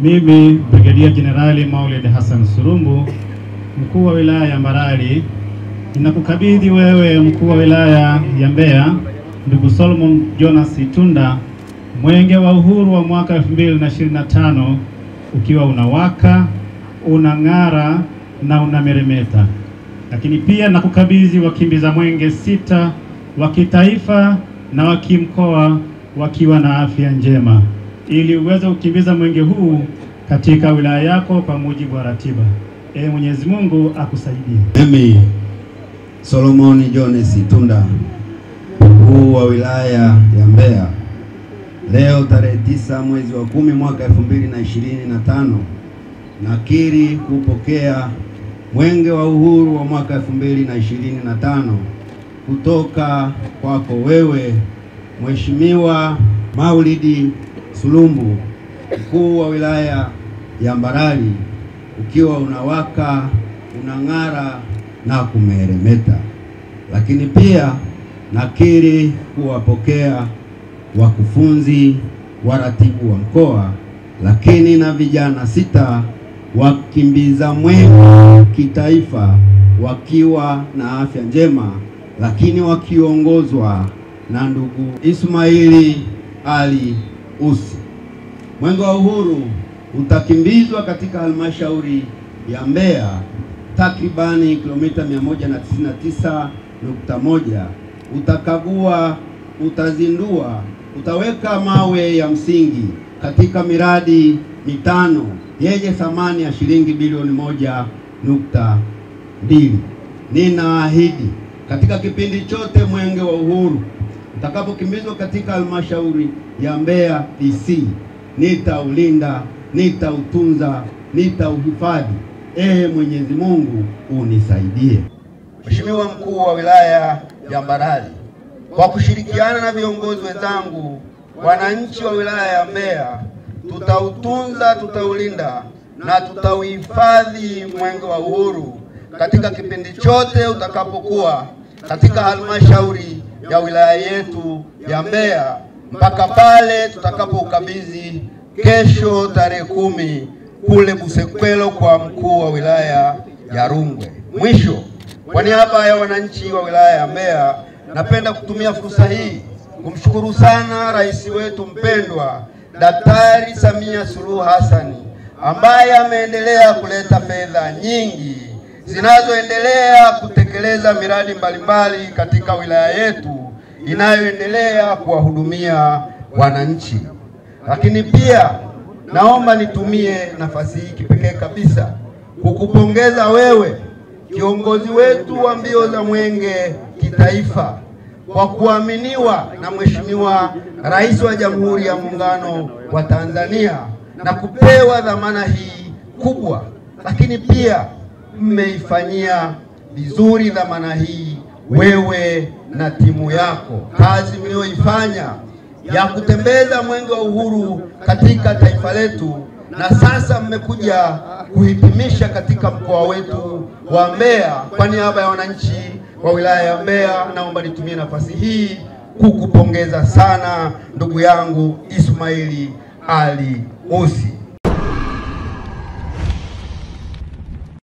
Mimi Brigadia Jenerali Maulid Hassan Surumbu, mkuu wa wilaya ya Mbarali, ninakukabidhi wewe mkuu wa wilaya ya Mbeya, ndugu Solomon Jonas Itunda, mwenge wa uhuru wa mwaka 2025 ukiwa unawaka, unang'ara na unameremeta. Lakini pia nakukabidhi wakimbiza mwenge 6 wa kitaifa na wa kimkoa wakiwa na afya njema, ili uweze kukimbiza mwenge huu katika wilaya yako kwa mujibu wa ratiba. Mwenyezi Mungu akusaidie. Mimi Solomon Jonas Itunda, mkuu wa wilaya ya Mbeya, leo tarehe 9 mwezi wa 10 mwaka 2025, nakiri kupokea mwenge wa uhuru wa mwaka 2025 kutoka kwako wewe Mheshimiwa Maulid Surumbu, mkuu wa wilaya ya Mbarali, ukiwa unawaka, unang'ara na kumeremeta. Lakini pia nakiri kuwapokea wakufunzi, waratibu wa mkoa, lakini na vijana 6 wakimbiza mwenge kitaifa wakiwa na afya njema, lakini wakiongozwa na ndugu Ismaili Ali Usi. Mwenge wa uhuru utakimbizwa katika halmashauri ya Mbeya takribani kilomita 199.1. Utakagua, utazindua, utaweka mawe ya msingi katika miradi 5 yenye thamani ya shilingi bilioni 1.2. Ninaahidi katika kipindi chote mwenge wa uhuru utakapokimbizwa katika halmashauri ya Mbeya DC, nitaulinda, nitautunza, nitauhifadhi. Mwenyezi Mungu unisaidie. Mheshimiwa mkuu wa wilaya ya Mbarali, kwa kushirikiana na viongozi wenzangu, wananchi wa wilaya ya Mbeya, tutautunza, tutaulinda na tutauhifadhi mwenge wa uhuru katika kipindi chote utakapokuwa katika halmashauri ya wilaya yetu ya Mbeya, mpaka pale tutakapoukabidhi kesho tarehe 10 kule Busekwelo kwa mkuu wa wilaya ya Rungwe. Mwisho, kwa niaba ya wananchi wa wilaya ya Mbeya, napenda kutumia fursa hii kumshukuru sana rais wetu mpendwa Daktari Samia Suluhu Hassan, ambaye ameendelea kuleta fedha nyingi zinazoendelea kutekeleza miradi mbalimbali katika wilaya yetu inayoendelea kuwahudumia wananchi. Lakini pia naomba nitumie nafasi hii kipekee kabisa kukupongeza wewe kiongozi wetu wa mbio za mwenge kitaifa kwa kuaminiwa na Mheshimiwa Rais wa Jamhuri ya Muungano wa Tanzania na kupewa dhamana hii kubwa. Lakini pia mmeifanyia vizuri dhamana hii wewe na timu yako. Kazi mlioifanya ya kutembeza mwenge wa uhuru katika taifa letu, na sasa mmekuja kuhitimisha katika mkoa wetu wa Mbeya. Kwa niaba ya wananchi wa wilaya ya Mbeya, naomba nitumie nafasi hii kukupongeza sana ndugu yangu Ismaili Ali Usi.